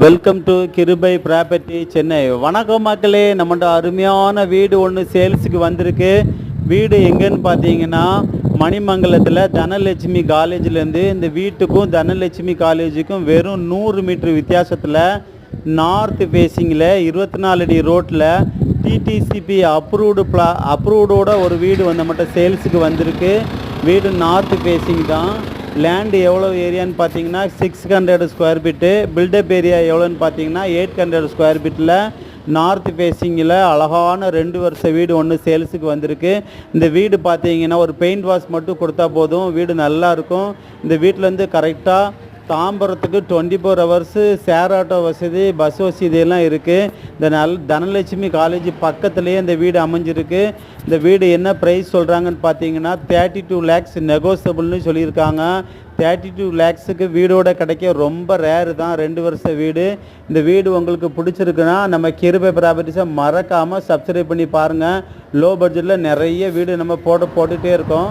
Welcome to கிருபை property Chennai. வணக்கம் மக்களே, நம்மகிட்ட அருமையான வீடு ஒன்று சேல்ஸுக்கு வந்திருக்கு. வீடு எங்கன்னு பார்த்தீங்கன்னா மணிமங்கலத்தில் தனலட்சுமி காலேஜ்லேருந்து இந்த வீட்டுக்கும் தனலட்சுமி காலேஜுக்கும் வெறும் 100 மீட்டர் வித்தியாசத்தில் நார்த் ஃபேஸிங்கில் 24 அடி ரோட்டில் டிடிசிபி அப்ரூவ்டோட ஒரு வீடு வந்து நம்மகிட்ட சேல்ஸுக்கு வந்திருக்கு. வீடு நார்த் ஃபேஸிங் தான். லேண்டு எவ்வளோ ஏரியான்னு பார்த்தீங்கன்னா 600 ஸ்கொயர் ஃபீட்டு. பில்டப் ஏரியா எவ்வளோன்னு பார்த்தீங்கன்னா 800 ஸ்கொயர் ஃபீட்டில் நார்த் ஃபேஸிங்கில் அழகான 2 வருஷ வீடு ஒன்று சேல்ஸுக்கு வந்திருக்கு. இந்த வீடு பார்த்தீங்கன்னா ஒரு பெயிண்ட் வாஷ் மட்டும் கொடுத்தா போதும், வீடு நல்லாயிருக்கும். இந்த வீட்டிலேருந்து கரெக்டாக தாம்பரத்துக்கு 24 ஹவர்ஸு ஷேர் ஆட்டோ வசதி, பஸ் வசதி எல்லாம் இருக்குது. இந்த தனலட்சுமி காலேஜ் பக்கத்துலேயே இந்த வீடு அமைஞ்சிருக்கு. இந்த வீடு என்ன ப்ரைஸ் சொல்கிறாங்கன்னு பார்த்தீங்கன்னா 32 lakhs நெகோசியபிள்னு சொல்லியிருக்காங்க. 32 lakhsக்கு வீடோட கிடைக்க ரொம்ப ரேரு தான், 2 வருஷ வீடு. இந்த வீடு உங்களுக்கு பிடிச்சிருக்குன்னா நம்ம கிருபை ப்ராப்பர்ட்டிஸை மறக்காமல் சப்ஸ்கிரைப் பண்ணி பாருங்கள். லோ பட்ஜெட்டில் நிறைய வீடு நம்ம போட்டுகிட்டே இருக்கோம்.